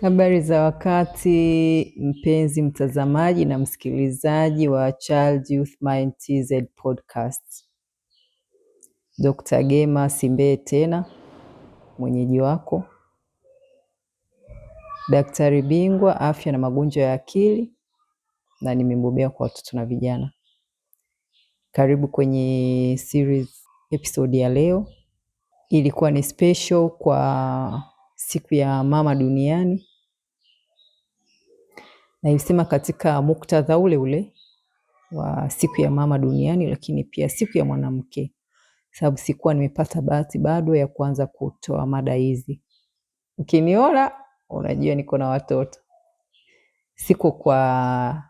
Habari za wakati mpenzi mtazamaji na msikilizaji wa Child Youth Mind TZ podcast. Dr. Gema Simbeye tena mwenyeji wako, daktari bingwa afya na magonjwa ya akili, na nimembobea kwa watoto na vijana. Karibu kwenye series episode ya leo. Ilikuwa ni special kwa siku ya mama duniani, na ilisema katika muktadha ule ule wa siku ya mama duniani, lakini pia siku ya mwanamke, sababu sikuwa nimepata bahati bado ya kuanza kutoa mada hizi. Ukiniona unajua niko na watoto. Siko kwa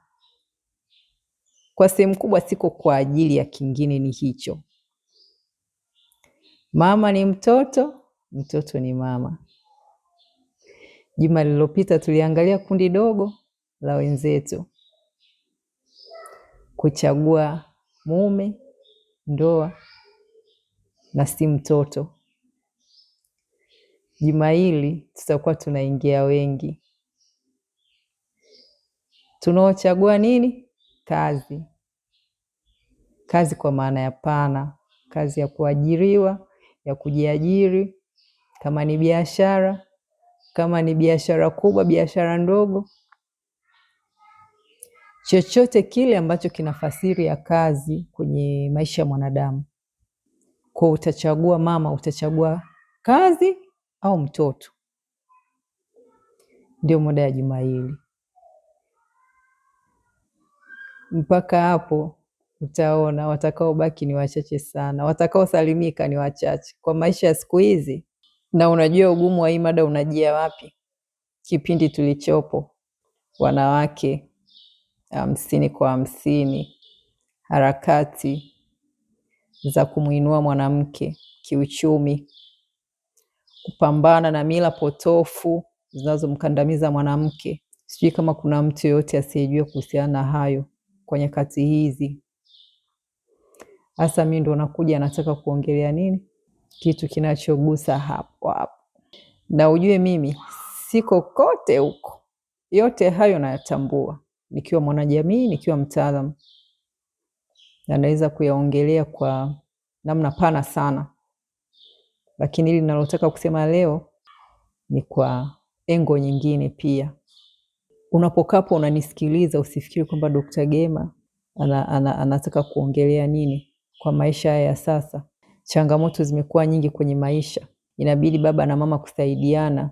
sehemu kubwa, siko kwa ajili ya kingine, ni hicho. Mama ni mtoto, mtoto ni mama. Juma lililopita tuliangalia kundi dogo la wenzetu kuchagua mume, ndoa na si mtoto. Juma hili tutakuwa tunaingia wengi. Tunaochagua nini? Kazi. Kazi kwa maana ya pana, kazi ya kuajiriwa, ya kujiajiri, kama ni biashara, kama ni biashara kubwa, biashara ndogo, chochote kile ambacho kina fasiri ya kazi kwenye maisha ya mwanadamu. Kwa utachagua mama, utachagua kazi au mtoto. Ndio mada ya juma hili. Mpaka hapo utaona watakaobaki ni wachache sana, watakaosalimika ni wachache kwa maisha ya siku hizi. Na unajua ugumu wa hii mada unajia wapi? Kipindi tulichopo, wanawake 50-50, harakati za kumuinua mwanamke kiuchumi, kupambana na mila potofu zinazomkandamiza mwanamke. Sijui kama kuna mtu yoyote asiyejua kuhusiana na hayo kwa nyakati hizi. Hasa mimi ndo nakuja nataka kuongelea nini? Kitu kinachogusa hapo hapo. Na ujue mimi siko kote huko. Yote hayo nayatambua. Nikiwa mwanajamii, nikiwa mtaalamu, na naweza kuyaongelea kwa namna pana sana. Lakini hili ninalotaka kusema leo ni kwa engo nyingine pia. Unapokapo unanisikiliza, usifikiri kwamba Dr. Gema anataka kuongelea nini kwa maisha ya sasa. Changamoto zimekuwa nyingi kwenye maisha. Inabidi baba na mama kusaidiana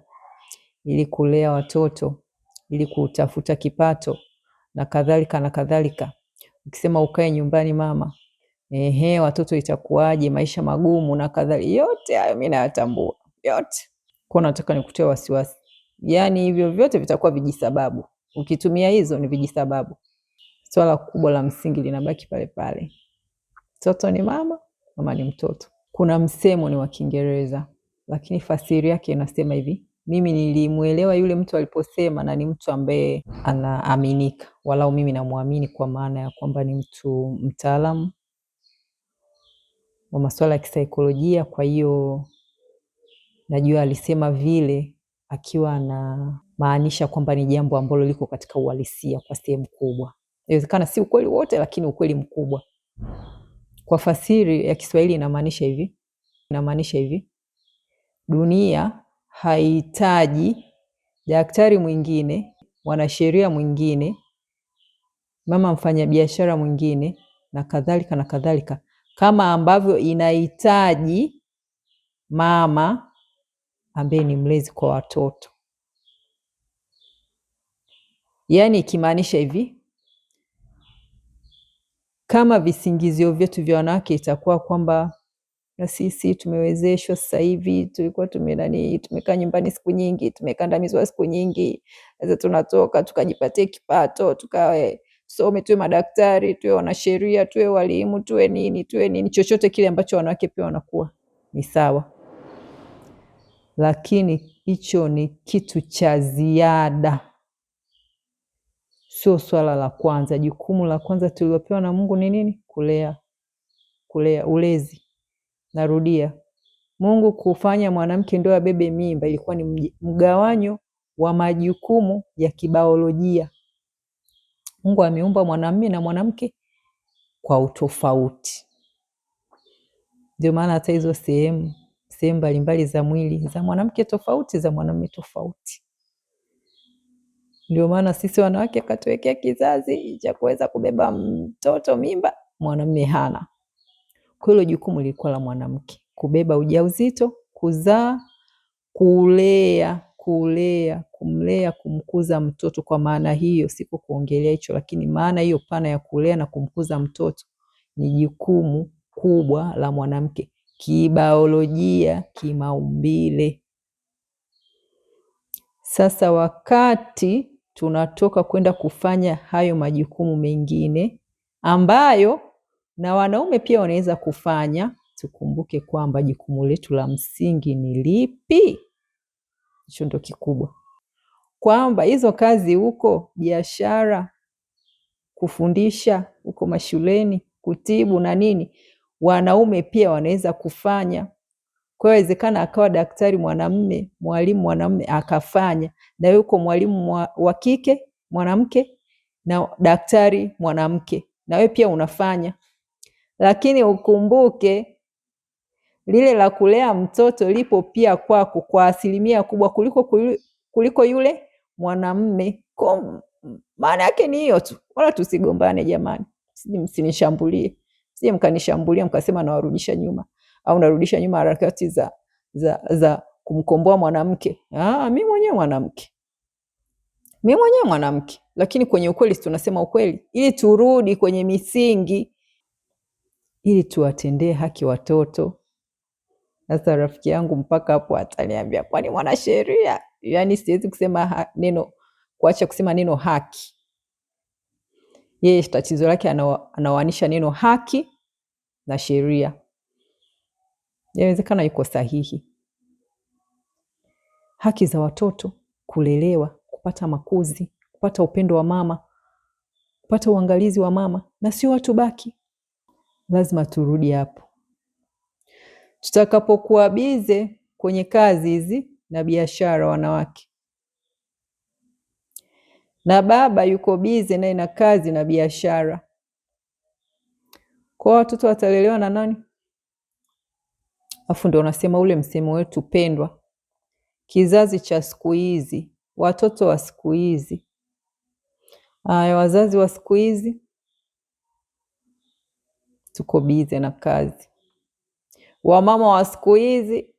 ili kulea watoto, ili kutafuta kipato na kadhalika na kadhalika. Ukisema ukae nyumbani mama, watoto itakuwaje, maisha magumu na kadhalika. Yote hayo mimi nayatambua, yote. Kwa nataka nikutoe wasiwasi. Yaani hivyo vyote vitakuwa vijisababu. Ukitumia hizo ni vijisababu. Swala kubwa la msingi linabaki pale pale. Mtoto ni mama, mama ni mtoto. Kuna msemo ni wa Kiingereza, lakini fasiri yake inasema hivi. Mimi nilimuelewa yule mtu aliposema, na ni mtu ambaye anaaminika. Walau mimi namuamini kwa maana ya kwamba ni mtu mtaalamu wa masuala ya kisaikolojia. Kwa hiyo najua alisema vile akiwa na maanisha kwamba ni jambo ambalo liko katika uhalisia kwa sehemu kubwa. Inawezekana si ukweli wote, lakini ukweli mkubwa. Kwa fasiri ya Kiswahili inamaanisha hivi. Dunia haihitaji daktari mwingine, mwanasheria mwingine, mama mfanyabiashara mwingine na kadhalika na kadhalika, kama ambavyo inahitaji mama ambaye ni mlezi kwa watoto. Yaani ikimaanisha hivi, kama visingizio vyetu vya wanawake itakuwa kwamba na sisi tumewezeshwa sasa hivi, tulikuwa tumekaa nyumbani siku nyingi, tumekandamizwa siku nyingi, sasa tunatoka tukajipatie kipato, tukawe tusome, tuwe madaktari, tuwe wanasheria, tuwe walimu, tuwe nini, chochote kile ambacho wanawake pia wanakuwa ni sawa. Lakini hicho ni kitu cha ziada, sio swala la kwanza. Jukumu la kwanza tulilopewa na Mungu ni nini? Kulea, ulezi. Narudia, Mungu kufanya mwanamke ndio abebe mimba ilikuwa ni mgawanyo wa majukumu ya kibiolojia. Mungu ameumba mwanamume na mwanamke kwa utofauti. Ndio maana hata hizo sehemu mbalimbali za mwili za mwanamke tofauti, za mwanamume tofauti. Ndio maana sisi wanawake akatuwekea kizazi cha kuweza kubeba mtoto mimba, mwanamume hana. Kwa hilo jukumu lilikuwa la mwanamke, kubeba ujauzito, kuzaa, kumlea, kumkuza mtoto. Kwa maana hiyo, siko kuongelea hicho, lakini maana hiyo pana ya kulea na kumkuza mtoto ni jukumu kubwa la mwanamke kibiolojia, kimaumbile. Sasa wakati tunatoka kwenda kufanya hayo majukumu mengine ambayo na wanaume pia wanaweza kufanya, tukumbuke kwamba jukumu letu la msingi ni lipi? Hicho ndo kikubwa, kwamba hizo kazi huko biashara, kufundisha huko mashuleni, kutibu na nini, wanaume pia wanaweza kufanya. Kwa hiyo inawezekana akawa daktari mwanamume, mwalimu mwanamume akafanya, na yuko mwalimu wa kike mwanamke na daktari mwanamke, na wewe pia unafanya. Lakini ukumbuke lile la kulea mtoto lipo pia kwako kwa asilimia kubwa kuliko yule mwanamume. Maana yake ni hiyo tu, wala tusigombane jamani. Msinishambulie, sije mkanishambulia mkasema nawarudisha nyuma au narudisha nyuma harakati za kumkomboa mwanamke. Mimi mwenyewe mwanamke, lakini kwenye ukweli tunasema ukweli ili turudi kwenye misingi, ili tuwatendee haki watoto. Sasa rafiki yangu mpaka hapo ataniambia kwani mwanasheria? Yaani siwezi kusema kuacha kusema neno haki. Yeye tatizo lake anaoanisha neno haki na sheria. Inawezekana yuko sahihi. Haki za watoto, kulelewa, kupata makuzi, kupata upendo wa mama, kupata uangalizi wa mama, na sio watu baki. Lazima turudi hapo. Tutakapokuwa bize kwenye kazi hizi na biashara wanawake, na baba yuko bize naye na kazi na biashara, kwa watoto watalelewa na nani? Afu ndio unasema ule msemo wetu pendwa, kizazi cha siku hizi, watoto wa siku hizi. Wazazi wa siku hizi tuko bize na kazi. Wamama wa siku hizi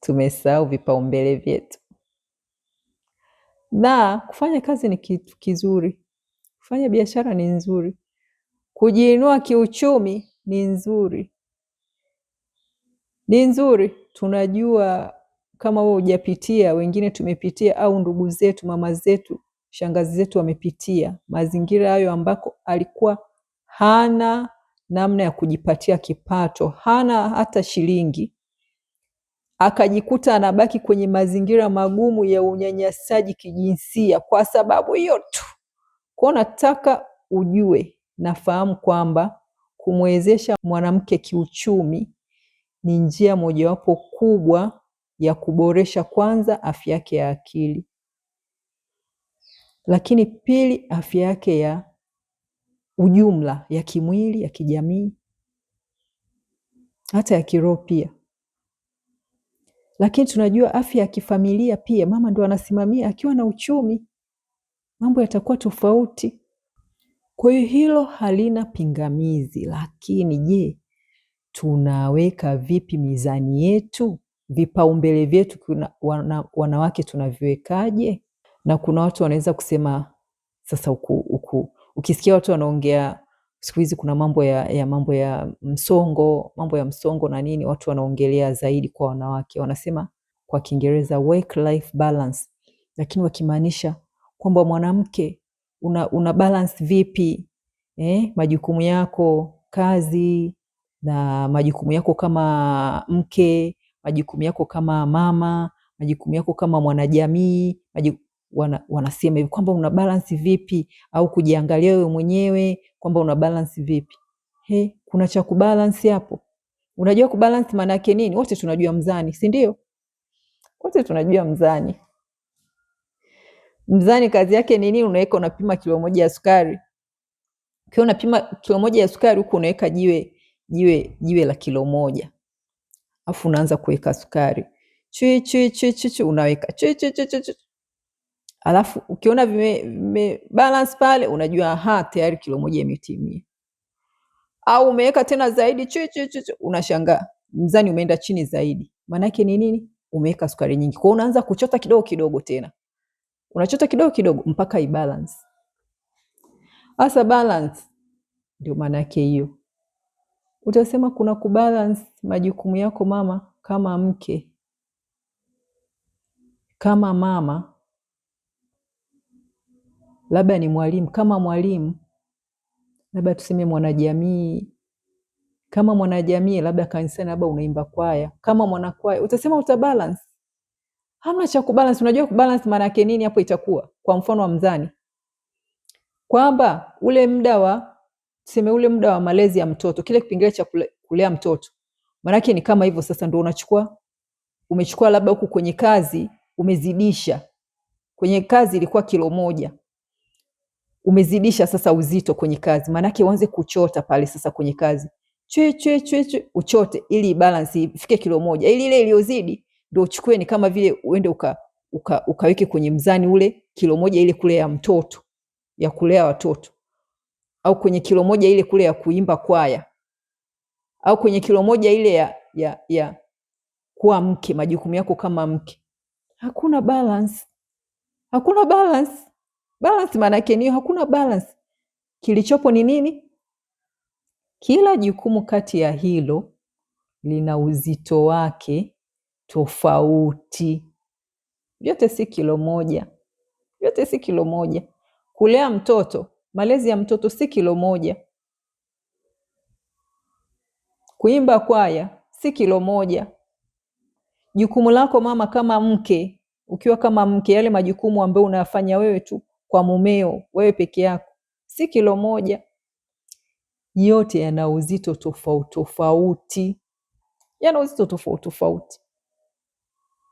tumesahau vipaumbele vyetu. Na kufanya kazi ni kitu kizuri, kufanya biashara ni nzuri, kujiinua kiuchumi ni nzuri. Tunajua kama wewe hujapitia, wengine tumepitia, au ndugu zetu, mama zetu, shangazi zetu wamepitia mazingira hayo ambako alikuwa hana namna ya kujipatia kipato, hana hata shilingi, akajikuta anabaki kwenye mazingira magumu ya unyanyasaji kijinsia kwa sababu hiyo tu. Kwa nataka ujue, nafahamu kwamba kumwezesha mwanamke kiuchumi ni njia mojawapo kubwa ya kuboresha kwanza afya yake ya akili, lakini pili afya yake ya ujumla, ya kimwili, ya kijamii, hata ya kiroho pia. Lakini tunajua afya ya kifamilia pia, mama ndo anasimamia. Akiwa na uchumi mambo yatakuwa tofauti. Kwa hiyo hilo halina pingamizi, lakini je, tunaweka vipi mizani yetu? Vipaumbele vyetu wanawake tunaviwekaje? Na kuna watu wanaweza kusema sasa ukisikia watu wanaongea siku hizi kuna mambo ya msongo na nini, watu wanaongelea zaidi kwa wanawake, wanasema kwa Kiingereza work life balance, lakini wakimaanisha kwamba mwanamke una balance vipi majukumu yako kazi na majukumu yako kama mke, majukumu yako kama mama, majukumu yako kama mwanajamii. Wanasema hivi kwamba una balance vipi, au kujiangalia wewe mwenyewe kwamba una balance vipi. Kuna cha kubalance hapo. Unajua kubalance maana yake nini? Wote tunajua mzani, si ndio? Wote tunajua mzani. Mzani kazi yake ni nini? Unaweka, unapima kilo moja ya sukari. Ukiwa unapima kilo moja ya sukari, huko unaweka jiwe la kilo moja. Afu unaanza kuweka sukari. Chui unaweka. Chui. Alafu ukiona vime balance pale, unajua tayari kilo moja imetimia. Au umeweka tena zaidi, chui, unashangaa mzani umeenda chini zaidi. Maana yake ni nini? Umeweka sukari nyingi. Kwa hiyo unaanza kuchota kidogo kidogo tena. Unachota kidogo kidogo mpaka ibalance. Asa balance ndio maana yake hiyo. Utasema kuna kubalance majukumu yako mama, kama mke, kama mama, labda ni mwalimu, kama mwalimu, labda tuseme mwanajamii, kama mwanajamii, labda kanisani, labda unaimba kwaya, kama mwanakwaya. Utasema utabalance. Hamna cha kubalance. Unajua kubalance maana yake nini hapo? Itakuwa kwa mfano wa mzani, kwamba ule muda wa malezi ya mtoto, kile kipengele cha kulea mtoto, maana yake ni kama hivyo. Sasa ndio umechukua labda huku kwenye kazi umezidisha. Kwenye kazi ilikuwa kilo moja, umezidisha sasa uzito kwenye kazi. Maana yake uanze kuchota pale sasa kwenye kazi, chwe uchote, ili balance ifike kilo moja, ili ile iliyozidi ndio uchukue. Ni kama vile uende ukaweke kwenye mzani ule kilo moja ile kule ya mtoto, ya kulea watoto, au kwenye kilo moja ile kule ya kuimba kwaya, au kwenye kilo moja ile ya kuwa mke, majukumu yako kama mke. Hakuna balance. Hakuna balance. Balance maana yake ni hakuna balance. Kilichopo ni nini? Kila jukumu kati ya hilo lina uzito wake tofauti. Yote si kilo moja. Yote si kilo moja. Kulea mtoto, malezi ya mtoto si kilo moja. Kuimba kwaya si kilo moja. Jukumu lako mama kama mke, ukiwa kama mke, yale majukumu ambayo unayafanya wewe tu kwa mumeo, wewe peke yako, si kilo moja. Yote yana uzito tofauti. Yana uzito tofauti.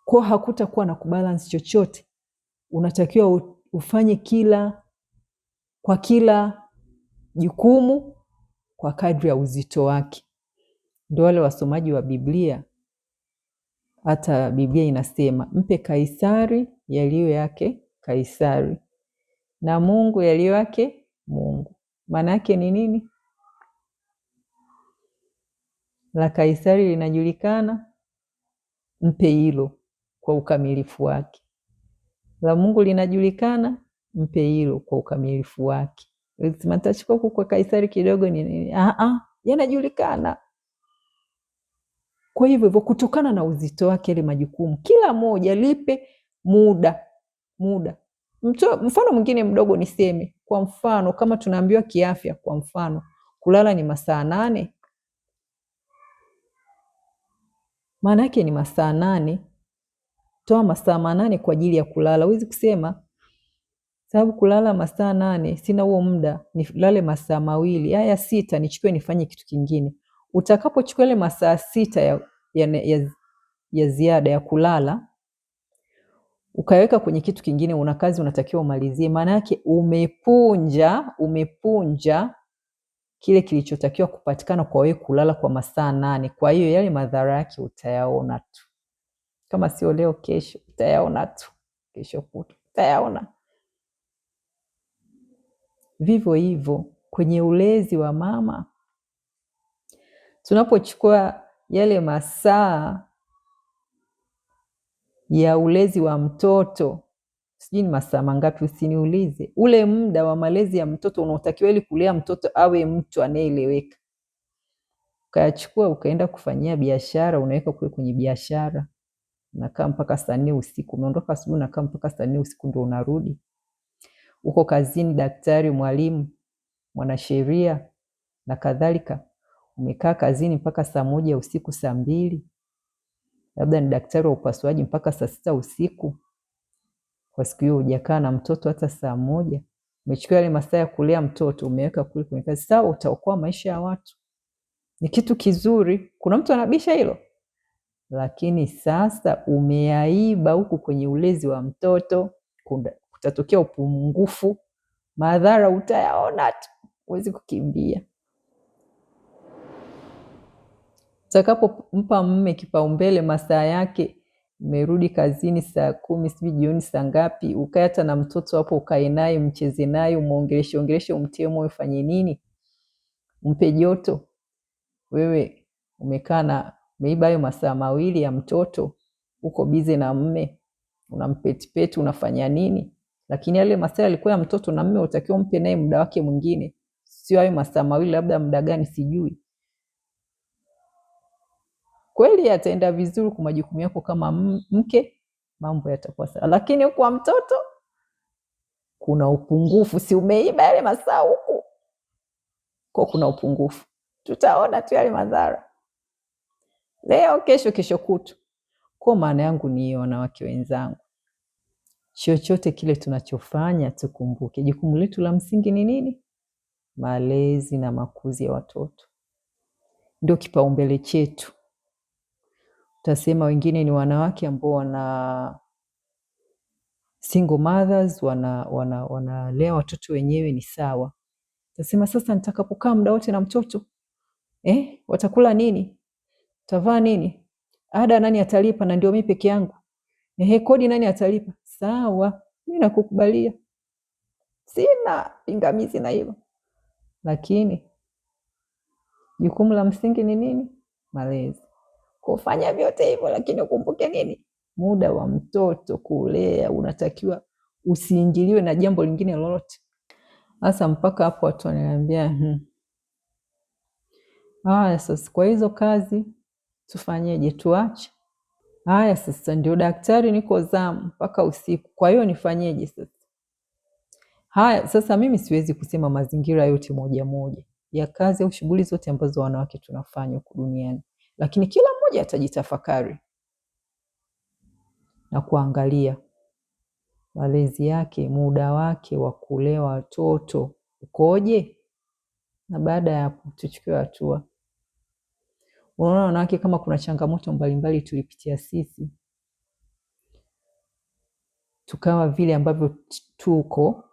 Kwa hakutakuwa na kubalance chochote. Unatakiwa ufanye kwa kila jukumu kwa kadri ya uzito wake. Ndio wale wasomaji wa Biblia, hata Biblia inasema mpe Kaisari yaliyo yake Kaisari, na Mungu yaliyo yake Mungu. Maana yake ni nini? La Kaisari linajulikana, mpe hilo kwa ukamilifu wake. La Mungu linajulikana, mpe hilo kwa ukamilifu wake. Nitachukua kwa Kaisari kidogo ni nini? Yanajulikana. Kwa hivyo kutokana na uzito wake ile majukumu, kila moja lipe muda. Mfano mwingine mdogo niseme, kwa mfano kama tunaambiwa kiafya, kwa mfano kulala ni masaa 8. Maana yake ni masaa 8. Toa masaa 8 kwa ajili ya kulala. Huwezi kusema sababu kulala masaa 8 sina huo muda, nilale masaa 2, haya 6 nichukue nifanye kitu kingine. Utakapochukua ile masaa 6 ya ziada ya kulala ukaweka kwenye kitu kingine, una kazi unatakiwa umalizie, maana yake umepunja kile kilichotakiwa kupatikana kwa wewe kulala kwa masaa 8. Kwa hiyo yale madhara yake utayaona tu, kama sio leo kesho utayaona tu, kesho kutwa utayaona. Vivyo hivyo kwenye ulezi wa mama, tunapochukua yale masaa ya ulezi wa mtoto, sijui ni masaa mangapi, usiniulize, ule muda wa malezi ya mtoto unaotakiwa ili kulea mtoto awe mtu anayeeleweka, ukayachukua ukaenda kufanyia biashara, unaweka kule kwenye biashara, unakaa mpaka saa 4 usiku, umeondoka asubuhi unakaa mpaka saa 4 usiku ndio unarudi. Uko kazini, daktari, mwalimu, mwanasheria na kadhalika, umekaa kazini mpaka saa 1 usiku, saa 2, labda ni daktari wa upasuaji mpaka saa 6 usiku. Kwa siku hiyo hujakaa na mtoto hata saa 1. Umechukua yale masaa ya kulea mtoto umeweka kule kwenye kazi. Sawa, utaokoa maisha ya watu, ni kitu kizuri, kuna mtu anabisha hilo, lakini sasa umeaiba huku kwenye ulezi wa mtoto. utatokea upungufu, madhara utayaona tu, huwezi kukimbia. Utakapompa mume kipaumbele, masaa yake, umerudi kazini saa 10, sijui jioni saa ngapi, ukae hata na mtoto hapo, ukae naye, mcheze naye, umuongeleshe, umtie moyo, fanye nini, mpe joto. Wewe umeiba hayo masaa mawili ya mtoto, uko bize na mume, unampetipeti, unafanya nini? Lakini yale masaa yalikuwa ya mtoto na mume, utakiwa mpe naye muda wake mwingine, sio hayo masaa mawili, labda muda gani sijui. Kweli ataenda vizuri kwa majukumu yako kama mke, mambo yatakuwa sawa. Lakini kwa mtoto kuna upungufu, si umeiba yale masaa huku, kwa kuna upungufu. Tutaona tu yale madhara leo, kesho kutu. Kwa maana yangu ni wanawake wenzangu, chochote kile tunachofanya tukumbuke jukumu letu la msingi ni nini? Malezi na makuzi ya watoto ndio kipaumbele chetu. Utasema wengine ni wanawake ambao wana single mothers, wanalea watoto wenyewe, ni sawa. Utasema sasa nitakapokaa muda wote na mtoto, watakula nini? Tavaa nini? Ada nani atalipa? Na ndio mimi peke yangu. Kodi nani atalipa? Sawa, mimi nakukubalia, sina pingamizi na hilo, lakini jukumu la msingi ni nini? Malezi. Kufanya vyote hivyo, lakini ukumbuke nini? Muda wa mtoto kulea, unatakiwa usiingiliwe na jambo lingine lolote. Sasa mpaka hapo watu wananiambia haya sasa, kwa hizo kazi tufanyeje? Tuache? Haya sasa, ndio daktari, niko zamu mpaka usiku, kwa hiyo nifanyeje sasa? Haya sasa, mimi siwezi kusema mazingira yote moja ya kazi au shughuli zote ambazo wanawake tunafanya huku duniani, lakini kila mmoja atajitafakari na kuangalia malezi yake, muda wake wa kulea watoto ukoje, na baada ya hapo tuchukue hatua. Unaona wanawake, kama kuna changamoto mbalimbali tulipitia sisi, tukawa vile ambavyo tuko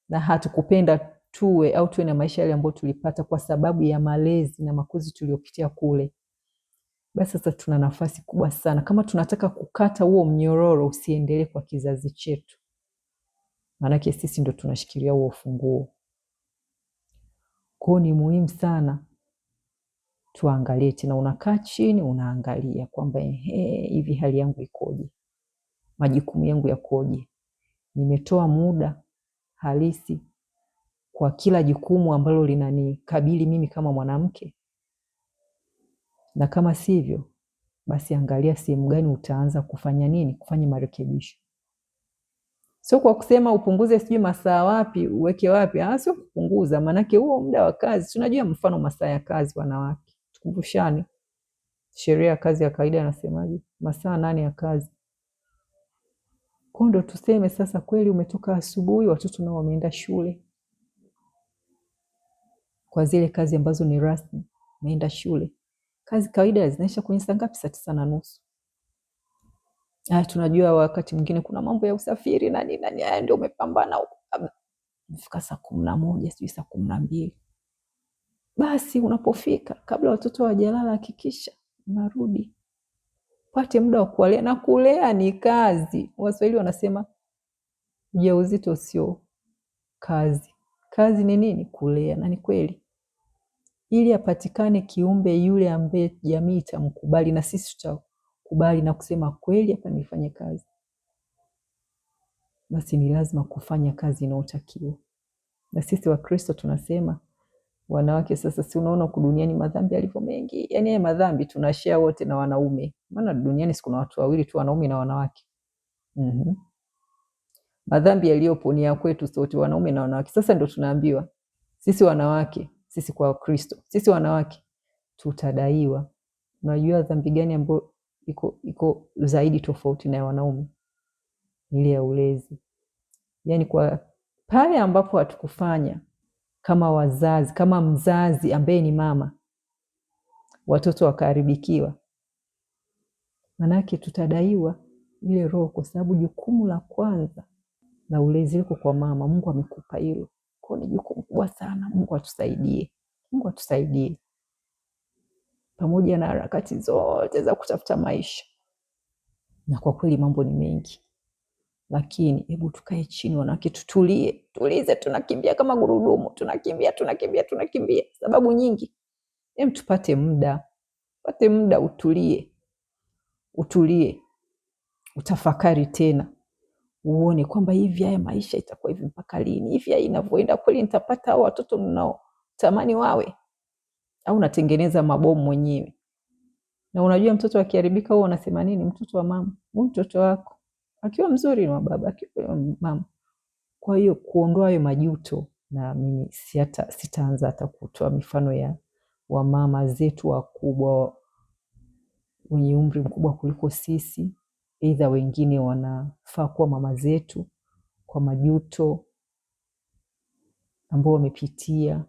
na hatukupenda tuwe na maisha yale ambayo tulipata kwa sababu ya malezi na makuzi tuliopitia kule, basi sasa tuna nafasi kubwa sana kama tunataka kukata huo mnyororo usiendelee kwa kizazi chetu, maanake sisi ndo tunashikilia huo ufunguo. Kwa ni muhimu sana tuangalie tena, unakaa chini unaangalia kwamba hivi hali yangu ikoje, majukumu yangu yakoje, nimetoa muda halisi kwa kila jukumu ambalo linanikabili mimi kama mwanamke? Na kama sivyo, basi angalia sehemu gani utaanza kufanya nini, kufanya marekebisho. Sio kwa kusema upunguze sijui masaa wapi uweke wapi, sio kupunguza, manake huo muda wa kazi tunajua, mfano masaa ya kazi wanawake, tukumbushane sheria ya kazi ya kawaida inasemaje, masaa 8 ya kazi. Kwa ndo tuseme sasa kweli umetoka asubuhi, watoto nao wameenda shule, kwa zile kazi ambazo ni rasmi, wameenda shule. Kazi kawaida zinaisha kwenye saa ngapi? Saa 9:30. Tunajua wakati mwingine kuna mambo ya usafiri na nini, ndio umepambana huko, umefika saa 11, sijui saa 12. Basi unapofika kabla watoto hawajalala, hakikisha unarudi, pate muda wa kuwalea, na kulea ni kazi. Waswahili wanasema ujauzito sio kazi, kazi ni nini? Kulea. Na ni kweli, ili apatikane kiumbe yule ambaye jamii itamkubali na sisi tutakubali na kusema kweli, hapa nifanye kazi, basi ni lazima kufanya kazi inayotakiwa. Na sisi Wakristo tunasema wanawake sasa, si unaona huku duniani madhambi yalivyo mengi, yaani madhambi tunashare wote na wanaume, maana duniani si kuna watu wawili tu, wanaume na wanawake. Madhambi yaliyopo ni ya kwetu sote, wanaume na wanawake. Sasa ndio tunaambiwa sisi wanawake, sisi kwa Kristo, sisi wanawake tutadaiwa. Unajua dhambi gani ambayo iko zaidi tofauti na ya wanaume? Ile ya ulezi. Yaani kwa pale ambapo hatukufanya kama wazazi, kama mzazi ambaye ni mama, watoto wakaharibikiwa, manake tutadaiwa ile roho, kwa sababu jukumu la kwanza na ulezi liko kwa mama. Mungu amekupa hilo, kwa ni jukumu kubwa sana. Mungu atusaidie, Mungu atusaidie pamoja na harakati zote za kutafuta maisha. Na kwa kweli mambo ni mengi, lakini hebu tukae chini wanawake, tulize. Tunakimbia kama gurudumu, tunakimbia sababu nyingi. Hem, tupate muda, utulie, utafakari tena, uone kwamba hivi haya maisha itakuwa hivi mpaka lini? Hivi inavyoenda kweli nitapata hao watoto mnao tamani wawe, au natengeneza mabomu mwenyewe? Na unajua mtoto akiharibika huo unasema nini? Mtoto wa mama. Huyu mtoto wako akiwa mzuri ni wa baba, akiwa mama. Kwa hiyo kuondoa hayo majuto, na mimi sitaanza hata kutoa mifano ya wamama zetu wakubwa wenye umri mkubwa kuliko sisi, aidha wengine wanafaa kuwa mama zetu, kwa majuto ambao wamepitia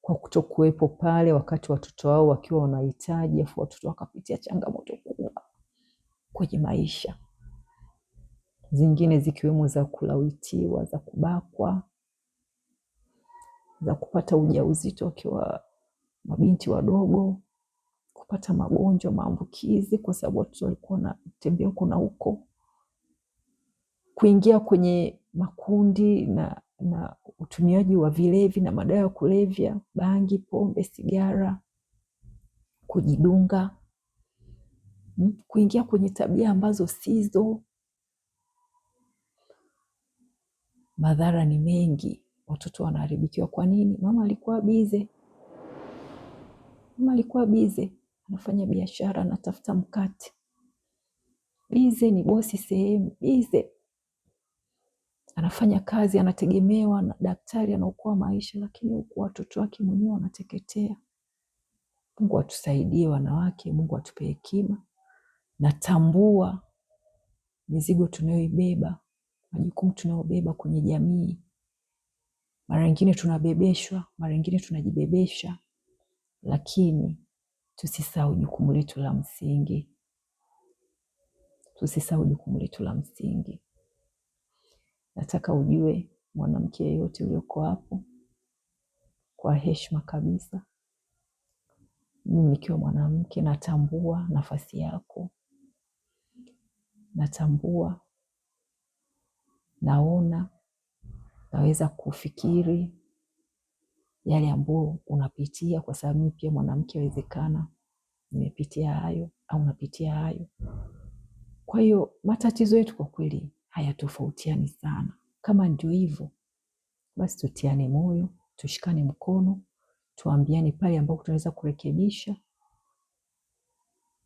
kwa kutokuwepo pale wakati watoto wao wakiwa wanahitaji, afu watoto wakapitia changamoto kubwa kwenye maisha, zingine zikiwemo za kulawitiwa, za kubakwa, za kupata ujauzito wakiwa mabinti wadogo, kupata magonjwa, maambukizi kwa sababu watoto walikuwa wanatembea huko na huko, kuingia kwenye makundi na utumiaji wa vilevi na madawa ya kulevya, bangi, pombe, sigara, kujidunga, kuingia kwenye tabia ambazo sizo. Madhara ni mengi, watoto wanaharibikiwa. Kwa nini? Mama alikuwa bize, anafanya biashara, anatafuta mkate, bize, ni bosi sehemu, bize, anafanya kazi, anategemewa na daktari, anaokoa maisha, lakini huku watoto wake mwenyewe wanateketea. Mungu atusaidie wanawake, Mungu atupe hekima. Natambua mizigo tunayoibeba, majukumu tunayobeba kwenye jamii. Mara nyingine tunabebeshwa, mara nyingine tunajibebesha, lakini tusisahau jukumu letu la msingi. Nataka ujue, mwanamke yeyote ulioko hapo, kwa heshima kabisa, mimi nikiwa mwanamke natambua nafasi yako, natambua, naona, naweza kufikiri yale ambayo unapitia, kwa sababu mimi pia mwanamke, wezekana nimepitia hayo au napitia hayo. Kwa hiyo matatizo yetu kwa kweli hayatofautiani sana. Kama ndio hivyo, basi tutiane moyo, tushikane mkono, tuambiane pale ambapo tunaweza kurekebisha,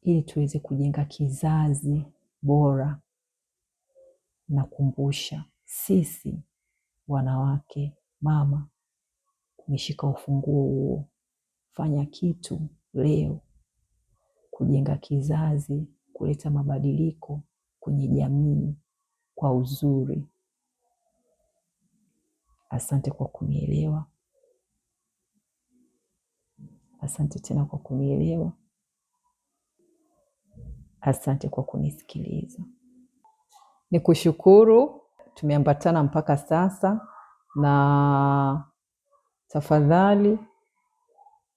ili tuweze kujenga kizazi bora. Nakumbusha, sisi wanawake, mama, umeshika ufunguo huo. Fanya kitu leo kujenga kizazi, kuleta mabadiliko kwenye jamii kwa uzuri. Asante kwa kunielewa. Asante tena kwa kunielewa. Asante kwa kunisikiliza. Nikushukuru, tumeambatana mpaka sasa, na tafadhali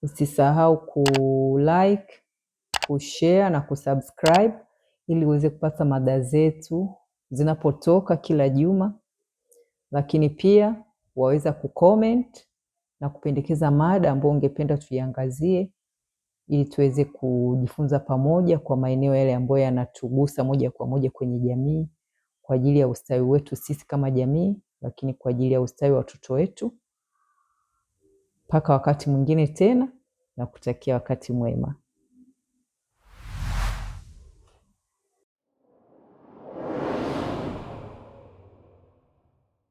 usisahau kulike, kushare na kusubscribe ili uweze kupata mada zetu zinapotoka kila juma. Lakini pia waweza kucomment na kupendekeza mada ambayo ungependa tuiangazie, ili tuweze kujifunza pamoja kwa maeneo yale ambayo yanatugusa moja kwa moja kwenye jamii, kwa ajili ya ustawi wetu sisi kama jamii, lakini kwa ajili ya ustawi wa watoto wetu. Mpaka wakati mwingine tena, na kutakia wakati mwema.